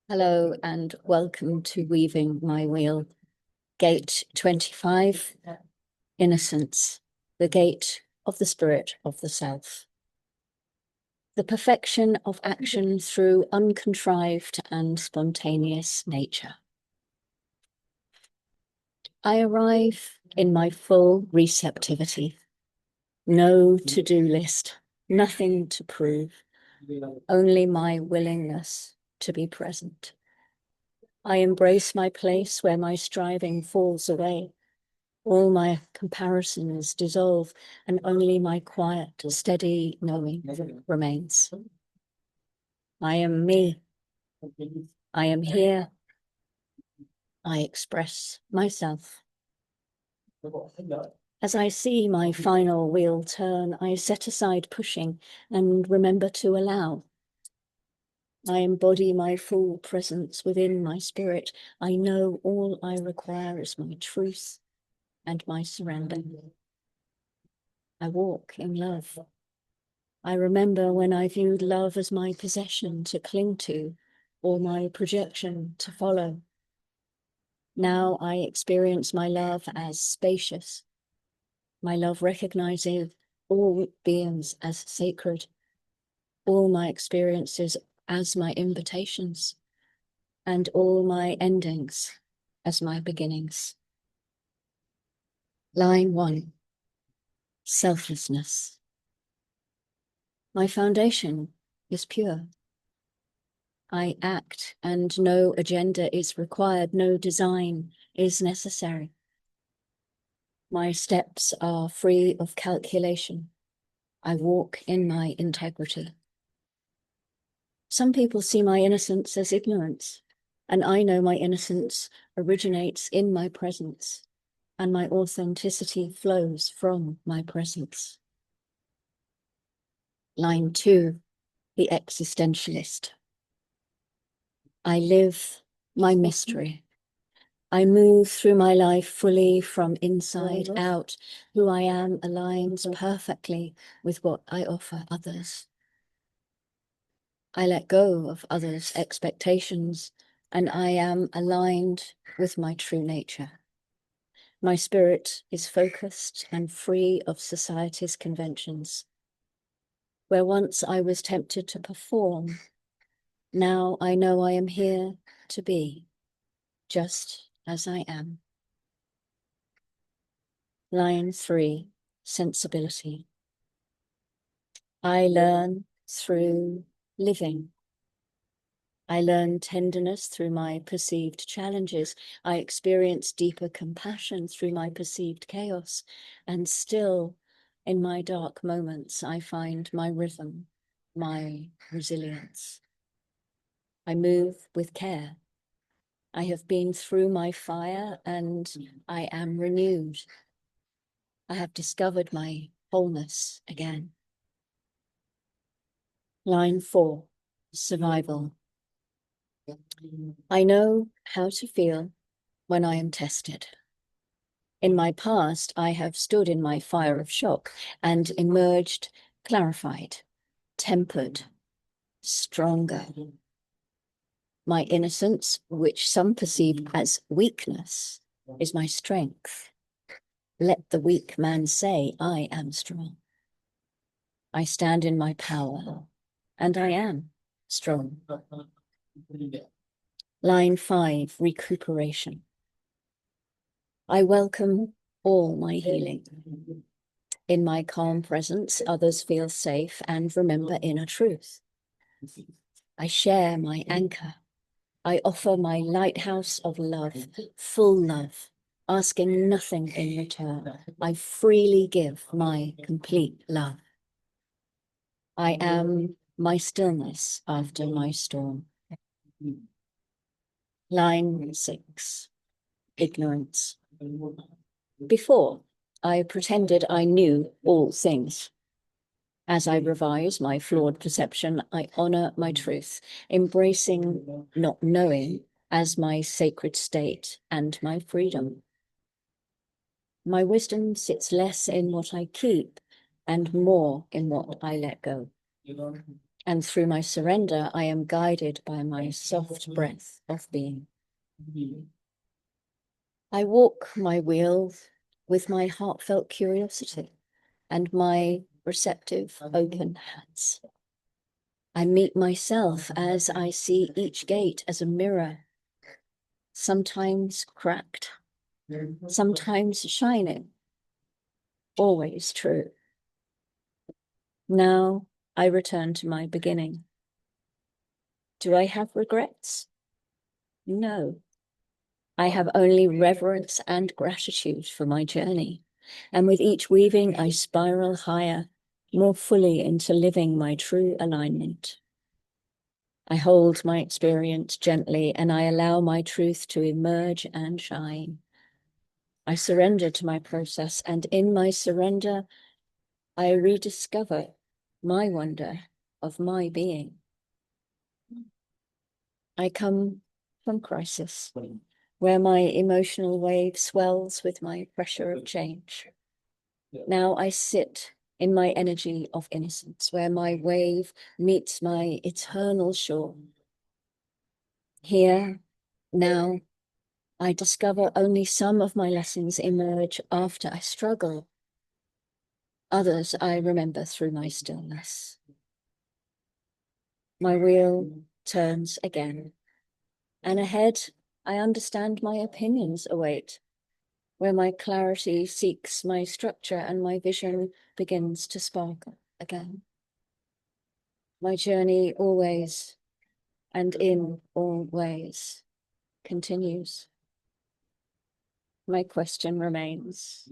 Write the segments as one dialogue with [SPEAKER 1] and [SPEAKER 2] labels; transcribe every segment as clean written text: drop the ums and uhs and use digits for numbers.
[SPEAKER 1] Hello and welcome to Weaving My Wheel. Gate 25, Innocence, the gate of the spirit of the self. The perfection of action through uncontrived and spontaneous nature. I arrive in my full receptivity. No to-do list, nothing to prove, only my willingness to be present. I embrace my place where my striving falls away. All my comparisons dissolve, and only my quiet, steady knowing remains. I am me. I am here. I express myself. As I see my final wheel turn, I set aside pushing and remember to allow. I embody my full presence within my spirit. I know all I require is my truth and my surrender. I walk in love. I remember when I viewed love as my possession to cling to, or my projection to follow. Now I experience my love as spacious. My love recognizes all beings as sacred, all my experiences as my invitations, and all my endings as my beginnings. Line 1, selflessness. My foundation is pure. I act and no agenda is required, no design is necessary. My steps are free of calculation. I walk in my integrity. Some people see my innocence as ignorance, and I know my innocence originates in my presence, and my authenticity flows from my presence. Line 2, the existentialist. I live my mystery. I move through my life fully from inside out. Who I am aligns perfectly with what I offer others. I let go of others' expectations, and I am aligned with my true nature. My spirit is focused and free of society's conventions. Where once I was tempted to perform, now I know I am here to be, just as I am. Line 3, sensibility. I learn through living. I learn tenderness through my perceived challenges. I experience deeper compassion through my perceived chaos. And still, in my dark moments, I find my rhythm, my resilience. I move with care. I have been through my fire and I am renewed. I have discovered my wholeness again. Line 4, survival. I know how to feel when I am tested. In my past, I have stood in my fire of shock and emerged clarified, tempered, stronger. My innocence, which some perceive as weakness, is my strength. Let the weak man say, I am strong. I stand in my power, and I am strong. Line 5, recuperation. I welcome all my healing. In my calm presence, others feel safe and remember inner truth. I share my anchor. I offer my lighthouse of love, full love, asking nothing in return. I freely give my complete love. I am my stillness after my storm. Line 6, ignorance. Before, I pretended I knew all things. As I revise my flawed perception, I honor my truth, embracing not knowing as my sacred state and my freedom. My wisdom sits less in what I keep and more in what I let go. And through my surrender, I am guided by my soft breath of being. I walk my wheel with my heartfelt curiosity and my receptive, open hands. I meet myself as I see each gate as a mirror, sometimes cracked, sometimes shining, always true. Now I return to my beginning. Do I have regrets? No. I have only reverence and gratitude for my journey. And with each weaving, I spiral higher, more fully into living my true alignment. I hold my experience gently and I allow my truth to emerge and shine. I surrender to my process, and in my surrender, I rediscover my wonder of my being. I come from crisis, where my emotional wave swells with my pressure of change. Now I sit in my energy of innocence, where my wave meets my eternal shore. Here, now, I discover only some of my lessons emerge after I struggle. Others I remember through my stillness. My wheel turns again, and ahead I understand my opinions await, where my clarity seeks my structure and my vision begins to sparkle again. My journey always and in all ways continues. My question remains,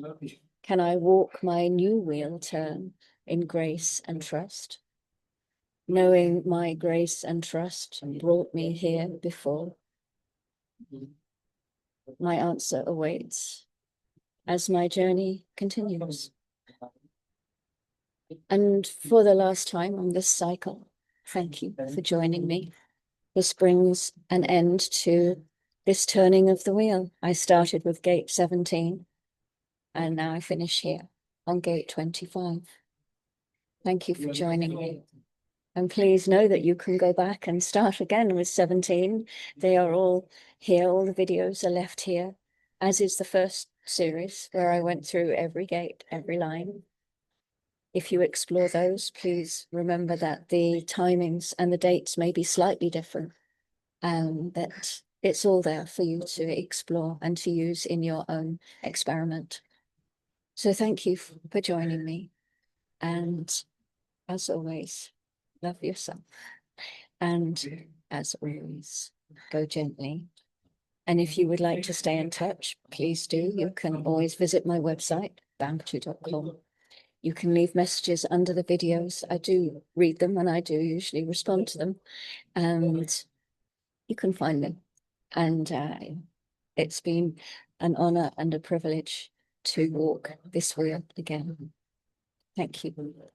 [SPEAKER 1] can I walk my new wheel turn in grace and trust, knowing my grace and trust brought me here before? My answer awaits as my journey continues. And for the last time on this cycle, thank you for joining me. This brings an end to this turning of the wheel. I started with gate 17, and now I finish here on gate 25. Thank you for joining me. And please know that you can go back and start again with 17. They are all here. All the videos are left here, as is the first series where I went through every gate, every line. If you explore those, please remember that the timings and the dates may be slightly different, and that it's all there for you to explore and to use in your own experiment. So thank you for joining me. And as always, love yourself. And as always, go gently. And if you would like to stay in touch, please do. You can always visit my website, bamboo.com. You can leave messages under the videos. I do read them and I do usually respond to them. And you can find them. And it's been an honor and a privilege to walk this wheel again. Thank you.